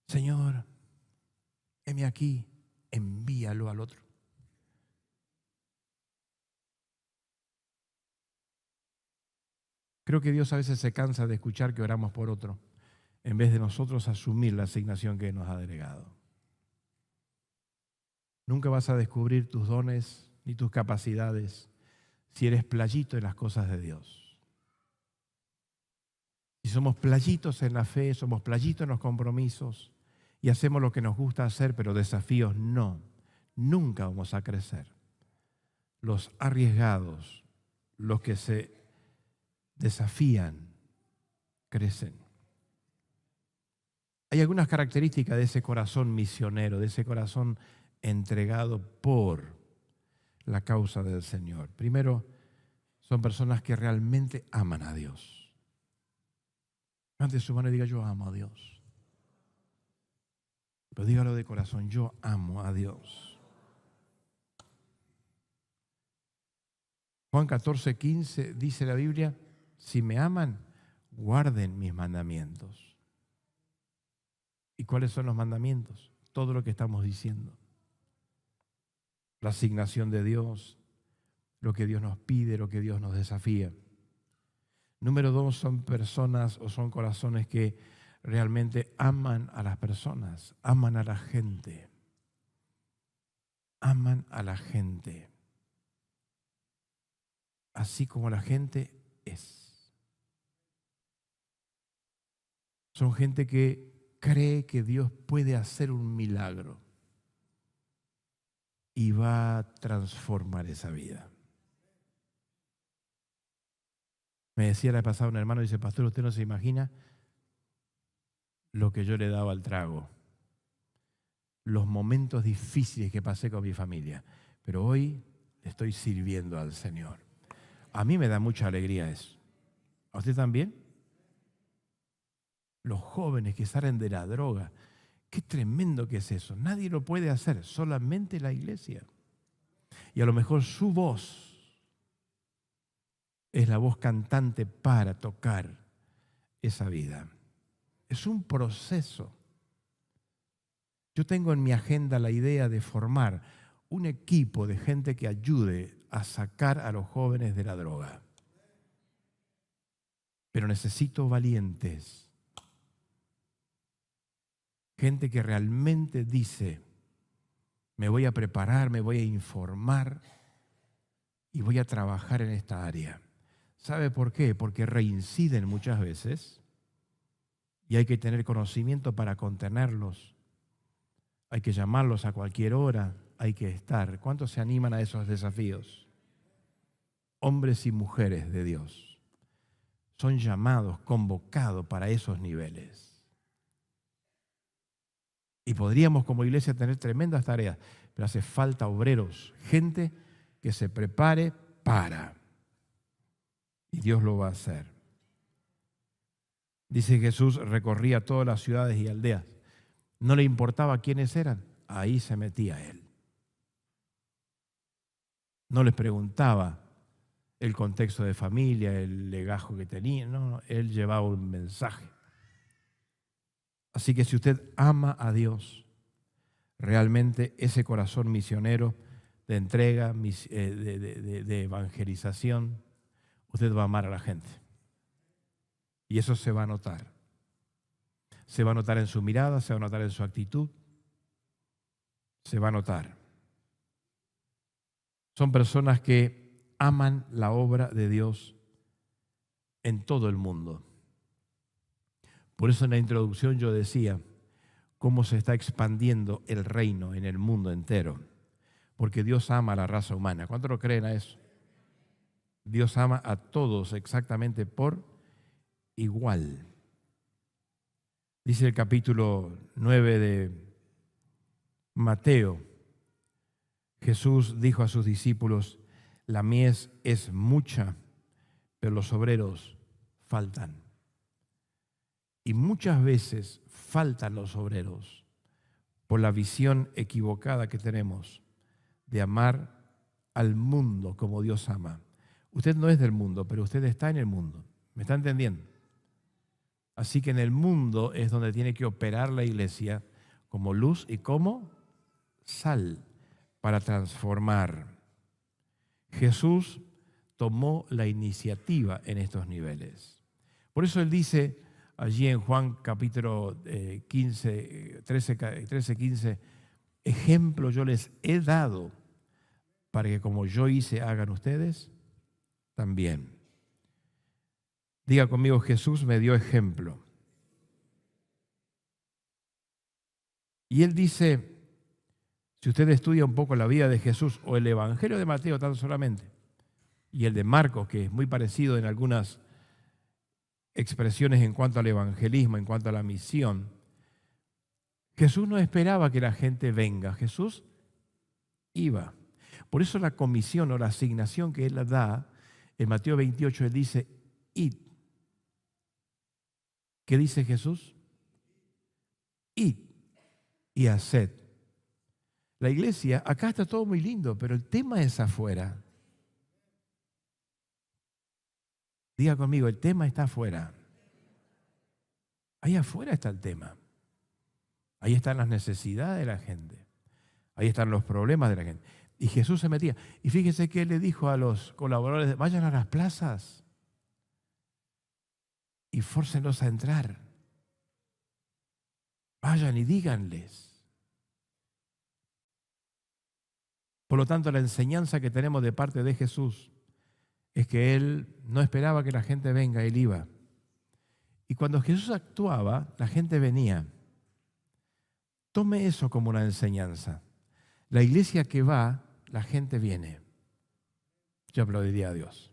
S1: Señor, heme aquí, envíalo al otro. Creo que Dios a veces se cansa de escuchar que oramos por otro, en vez de nosotros asumir la asignación que nos ha delegado. Nunca vas a descubrir tus dones ni tus capacidades si eres playito en las cosas de Dios. Si somos playitos en la fe, somos playitos en los compromisos y hacemos lo que nos gusta hacer, pero desafíos no, nunca vamos a crecer. Los arriesgados, los que se desafían, crecen. Hay algunas características de ese corazón misionero, de ese corazón entregado por la causa del Señor. Primero, son personas que realmente aman a Dios. Levante su mano y diga, yo amo a Dios. Pero dígalo de corazón, yo amo a Dios. Juan 14:15 dice la Biblia, si me aman, guarden mis mandamientos. ¿Y cuáles son los mandamientos? Todo lo que estamos diciendo. La asignación de Dios, lo que Dios nos pide, lo que Dios nos desafía. Número 2, son personas o son corazones que realmente aman a las personas, aman a la gente. Aman a la gente, así como la gente es. Son gente que cree que Dios puede hacer un milagro y va a transformar esa vida. Me decía la vez pasada un hermano, dice, pastor, usted no se imagina lo que yo le daba al trago, los momentos difíciles que pasé con mi familia, pero hoy estoy sirviendo al Señor. A mí me da mucha alegría eso. ¿A usted también? Los jóvenes que salen de la droga, qué tremendo que es eso. Nadie lo puede hacer, solamente la iglesia. Y a lo mejor su voz es la voz cantante para tocar esa vida. Es un proceso. Yo tengo en mi agenda la idea de formar un equipo de gente que ayude a sacar a los jóvenes de la droga. Pero necesito valientes. Gente que realmente dice, me voy a preparar, me voy a informar y voy a trabajar en esta área. ¿Sabe por qué? Porque reinciden muchas veces y hay que tener conocimiento para contenerlos. Hay que llamarlos a cualquier hora, hay que estar. ¿Cuántos se animan a esos desafíos? Hombres y mujeres de Dios son llamados, convocados para esos niveles. Y podríamos como iglesia tener tremendas tareas, pero hace falta obreros, gente que se prepare para. Y Dios lo va a hacer. Dice Jesús recorría todas las ciudades y aldeas. No le importaba quiénes eran, ahí se metía Él. No les preguntaba el contexto de familia, el legajo que tenía, no, Él llevaba un mensaje. Así que si usted ama a Dios, realmente ese corazón misionero de entrega, de evangelización, usted va a amar a la gente. Y eso se va a notar. Se va a notar en su mirada, se va a notar en su actitud, se va a notar. Son personas que aman la obra de Dios en todo el mundo. Por eso en la introducción yo decía cómo se está expandiendo el reino en el mundo entero. Porque Dios ama a la raza humana. ¿Cuántos lo creen a eso? Dios ama a todos exactamente por igual. Dice el capítulo 9 de Mateo, Jesús dijo a sus discípulos, la mies es mucha, pero los obreros faltan. Y muchas veces faltan los obreros por la visión equivocada que tenemos de amar al mundo como Dios ama. Usted no es del mundo, pero usted está en el mundo. ¿Me está entendiendo? Así que en el mundo es donde tiene que operar la iglesia como luz y como sal para transformar. Jesús tomó la iniciativa en estos niveles. Por eso Él dice allí en Juan capítulo 13, 15, ejemplo yo les he dado para que como yo hice hagan ustedes también. Diga conmigo, Jesús me dio ejemplo. Y Él dice, si usted estudia un poco la vida de Jesús o el Evangelio de Mateo tan solamente, y el de Marcos, que es muy parecido en algunas expresiones en cuanto al evangelismo, en cuanto a la misión, Jesús no esperaba que la gente venga, Jesús iba. Por eso la comisión o la asignación que Él da, en Mateo 28, Él dice, id. ¿Qué dice Jesús? Id y haced. La iglesia, acá está todo muy lindo, pero el tema es afuera. Diga conmigo, el tema está afuera. Ahí afuera está el tema. Ahí están las necesidades de la gente. Ahí están los problemas de la gente. Y Jesús se metía. Y fíjese que Él le dijo a los colaboradores, vayan a las plazas. y fórcenlos a entrar. Vayan y díganles. Por lo tanto, la enseñanza que tenemos de parte de Jesús es que Él no esperaba que la gente venga, Él iba. Y cuando Jesús actuaba, la gente venía. Tome eso como una enseñanza. La iglesia que va, la gente viene. Yo aplaudiría a Dios.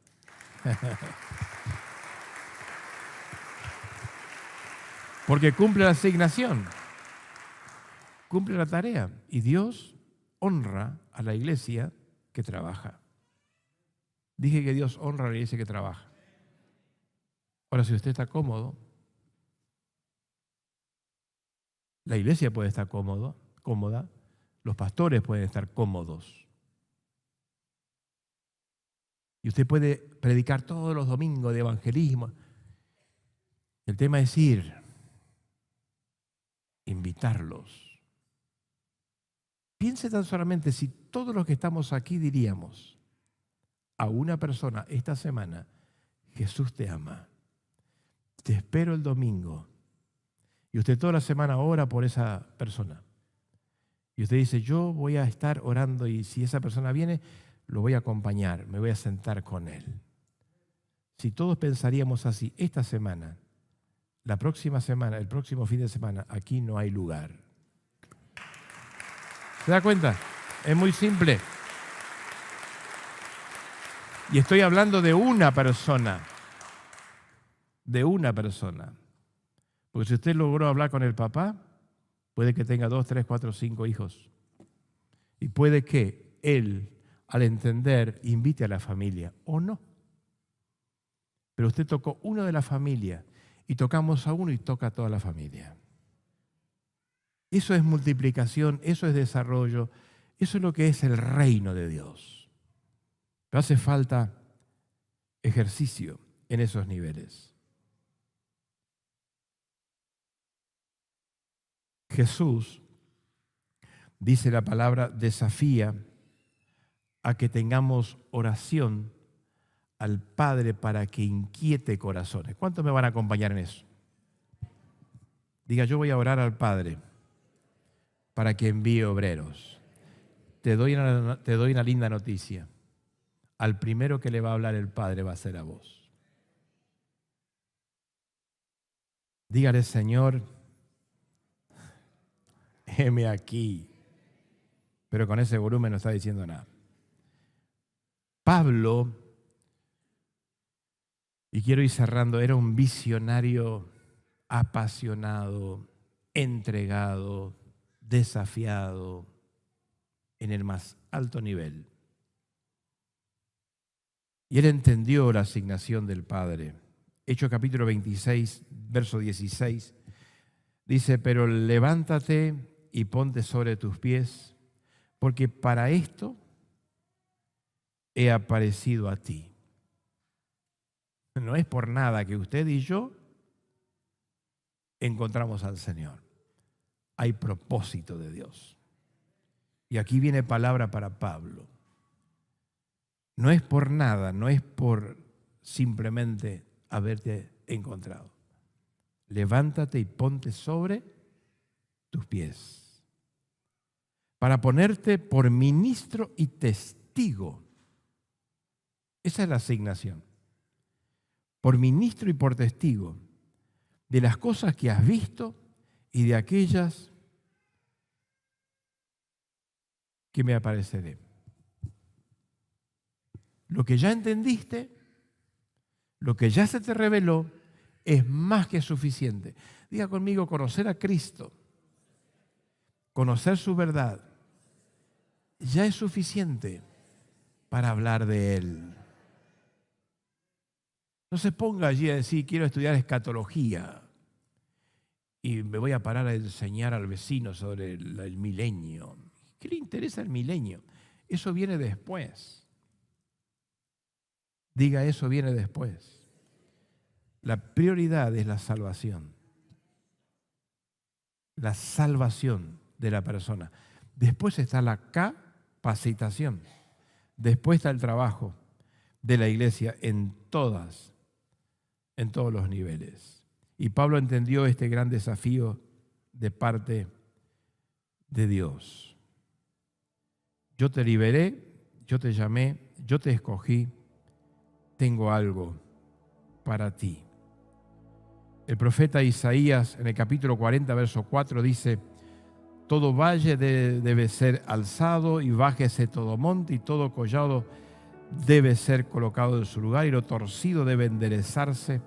S1: Porque cumple la asignación, cumple la tarea. Y Dios honra a la iglesia que trabaja. Dije que Dios honra a la iglesia que trabaja. Ahora, si usted está cómodo, la iglesia puede estar cómoda, los pastores pueden estar cómodos. Y usted puede predicar todos los domingos de evangelismo. El tema es ir, invitarlos. Piense tan solamente si todos los que estamos aquí diríamos a una persona esta semana: Jesús te ama, te espero el domingo. Y usted toda la semana ora por esa persona. Y usted dice: yo voy a estar orando y si esa persona viene, lo voy a acompañar, me voy a sentar con él. Si todos pensaríamos así esta semana, la próxima semana, el próximo fin de semana, aquí no hay lugar. ¿Se da cuenta? Es muy simple. Y estoy hablando de una persona. De una persona. Porque si usted logró hablar con el papá, puede que tenga 2, 3, 4, 5 hijos. Y puede que él, al entender, invite a la familia, o no. Pero usted tocó uno de la familia, y tocamos a uno y toca a toda la familia. Eso es multiplicación, eso es desarrollo, eso es lo que es el reino de Dios. Pero hace falta ejercicio en esos niveles. Jesús, dice la palabra, desafía a que tengamos oración al Padre para que inquiete corazones. ¿Cuántos me van a acompañar en eso? Diga: yo voy a orar al Padre para que envíe obreros. Te doy una linda noticia. Al primero que le va a hablar el Padre va a ser a vos. Dígale: Señor, heme aquí. Pero con ese volumen no está diciendo nada. Pablo, y quiero ir cerrando, era un visionario apasionado, entregado, desafiado, en el más alto nivel. Y él entendió la asignación del Padre. Hechos capítulo 26, verso 16, dice: pero levántate y ponte sobre tus pies, porque para esto he aparecido a ti. No es por nada que usted y yo encontramos al Señor. Hay propósito de Dios. Y aquí viene palabra para Pablo. No es por nada, no es por simplemente haberte encontrado. Levántate y ponte sobre tus pies, para ponerte por ministro y testigo. Esa es la asignación. Por ministro y por testigo de las cosas que has visto y de aquellas que me apareceré. Lo que ya entendiste, lo que ya se te reveló, es más que suficiente. Diga conmigo: conocer a Cristo, conocer su verdad, ya es suficiente para hablar de Él. No se ponga allí a decir: quiero estudiar escatología y me voy a parar a enseñar al vecino sobre el milenio. ¿Qué le interesa el milenio? Eso viene después. Diga: eso viene después. La prioridad es la salvación. La salvación de la persona. Después está la capacitación. Después está el trabajo de la iglesia en todas en todos los niveles. Y Pablo entendió este gran desafío de parte de Dios. Yo te liberé, yo te llamé, yo te escogí, tengo algo para ti. El profeta Isaías en el capítulo 40, verso 4 dice: todo valle debe ser alzado y bájese todo monte y todo collado debe ser colocado en su lugar y lo torcido debe enderezarse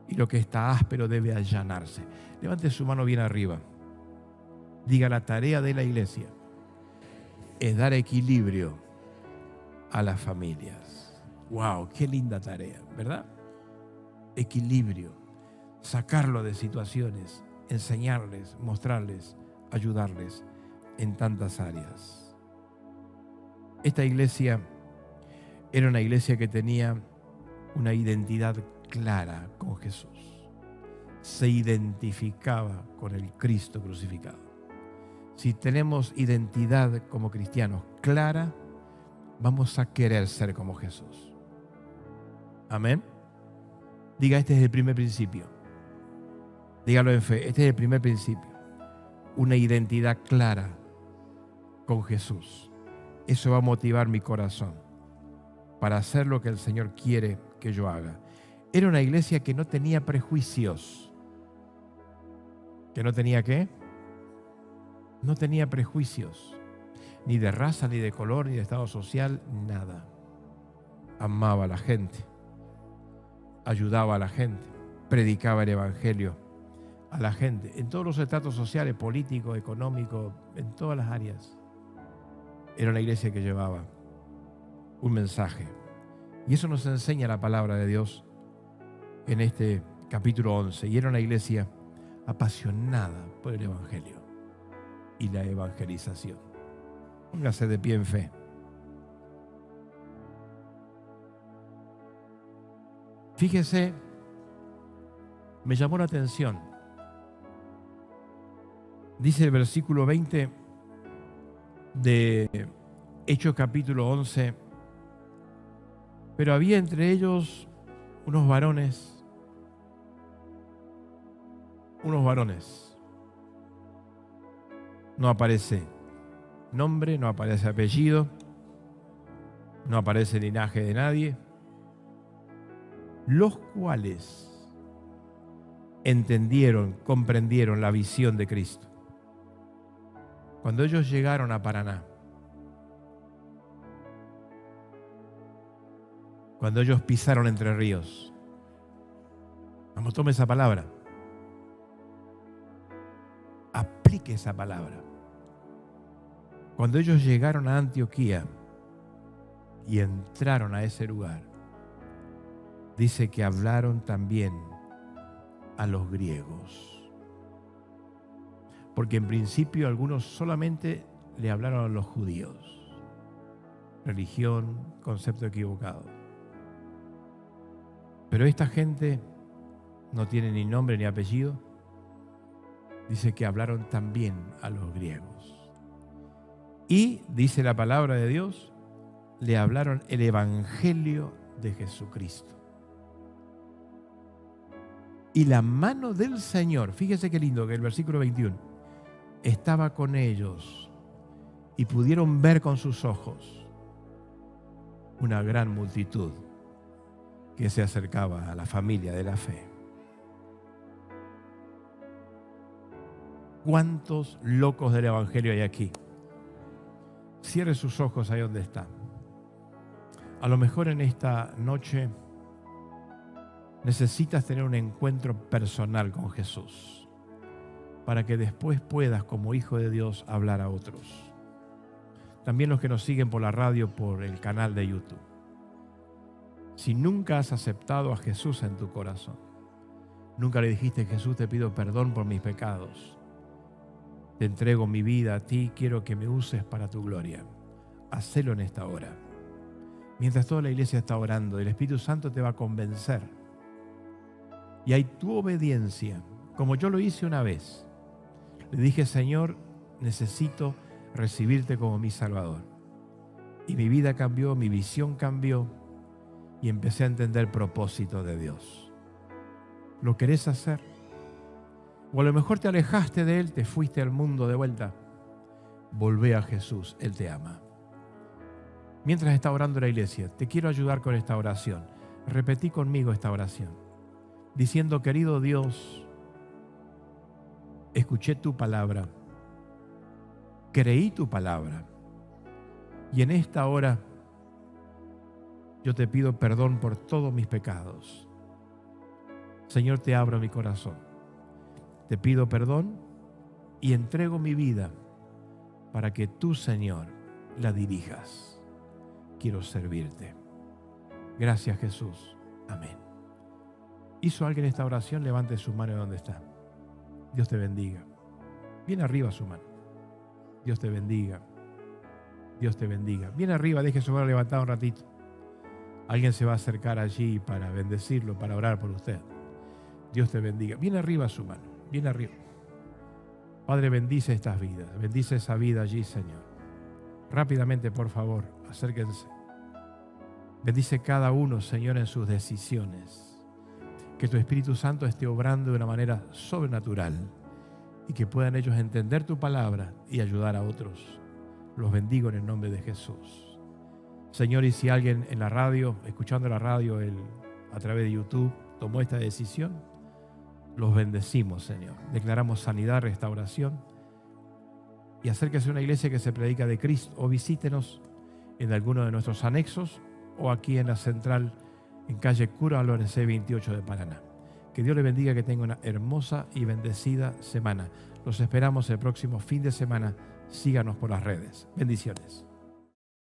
S1: y lo que está áspero debe allanarse. Levante su mano bien arriba. Diga: la tarea de la iglesia es dar equilibrio a las familias. ¡Wow! ¡Qué linda tarea!, ¿verdad? Equilibrio. Sacarlo de situaciones, enseñarles, mostrarles, ayudarles en tantas áreas. Esta iglesia era una iglesia que tenía una identidad clara con Jesús. Se identificaba con el Cristo crucificado. Si tenemos identidad como cristianos clara, vamos a querer ser como Jesús. Amén. Diga: este es el primer principio. Dígalo en fe: este es el primer principio. Una identidad clara con Jesús. Eso va a motivar mi corazón para hacer lo que el Señor quiere que yo haga. Era una iglesia que no tenía prejuicios. ¿Que no tenía qué? No tenía prejuicios. Ni de raza, ni de color, ni de estado social, nada. Amaba a la gente. Ayudaba a la gente. Predicaba el evangelio a la gente. En todos los estratos sociales, políticos, económicos, en todas las áreas. Era una iglesia que llevaba un mensaje. Y eso nos enseña la palabra de Dios en este capítulo 11. Y era una iglesia apasionada por el evangelio y la evangelización. Póngase de pie en fe. Fíjese, me llamó la atención. Dice el versículo 20 de Hechos capítulo 11: pero había entre ellos unos varones. No aparece nombre, no aparece apellido, no aparece linaje de nadie. Los cuales entendieron, comprendieron la visión de Cristo. Cuando ellos llegaron a Paraná, cuando ellos pisaron Entre Ríos, vamos, tome esa palabra, aplique esa palabra. Cuando ellos llegaron a Antioquía y entraron a ese lugar, dice que hablaron también a los griegos. Porque en principio algunos solamente le hablaron a los judíos. Religión, concepto equivocado. Pero esta gente no tiene ni nombre ni apellido. Dice que hablaron también a los griegos. Y, dice la palabra de Dios, le hablaron el evangelio de Jesucristo. Y la mano del Señor, fíjese qué lindo que el versículo 21, estaba con ellos y pudieron ver con sus ojos una gran multitud que se acercaba a la familia de la fe. ¿Cuántos locos del evangelio hay aquí? Cierre sus ojos ahí donde está. A lo mejor en esta noche necesitas tener un encuentro personal con Jesús para que después puedas, como hijo de Dios, hablar a otros. También los que nos siguen por la radio, por el canal de YouTube. Si nunca has aceptado a Jesús en tu corazón, nunca le dijiste: Jesús, te pido perdón por mis pecados, te entrego mi vida a ti, quiero que me uses para tu gloria. Hacelo en esta hora. Mientras toda la iglesia está orando, el Espíritu Santo te va a convencer. Y hay tu obediencia, como yo lo hice una vez. Le dije: Señor, necesito recibirte como mi Salvador. Y mi vida cambió, mi visión cambió y empecé a entender el propósito de Dios. ¿Lo querés hacer? O a lo mejor te alejaste de Él, te fuiste al mundo de vuelta. Volvé a Jesús, Él te ama. Mientras está orando la iglesia, te quiero ayudar con esta oración. Repetí conmigo esta oración, diciendo: querido Dios, escuché tu palabra, creí tu palabra, y en esta hora yo te pido perdón por todos mis pecados. Señor, te abro mi corazón, te pido perdón y entrego mi vida para que tú, Señor, la dirijas. Quiero servirte. Gracias, Jesús. Amén. ¿Hizo alguien esta oración? Levante su mano donde está. Dios te bendiga. Bien arriba su mano. Dios te bendiga. Dios te bendiga. Bien arriba, deje su mano levantada un ratito. Alguien se va a acercar allí para bendecirlo, para orar por usted. Dios te bendiga. Bien arriba su mano. Bien arriba. Padre, bendice estas vidas. Bendice esa vida allí, Señor. Rápidamente, por favor, acérquense. Bendice cada uno, Señor, en sus decisiones. Que tu Espíritu Santo esté obrando de una manera sobrenatural y que puedan ellos entender tu palabra y ayudar a otros. Los bendigo en el nombre de Jesús. Señor, y si alguien en la radio, escuchando la radio a través de YouTube, tomó esta decisión, los bendecimos, Señor. Declaramos sanidad, restauración. Y acérquese a una iglesia que se predica de Cristo o visítenos en alguno de nuestros anexos o aquí en la central en calle Cura Álvarez C28 de Paraná. Que Dios le bendiga, que tenga una hermosa y bendecida semana. Los esperamos el próximo fin de semana. Síganos por las redes. Bendiciones.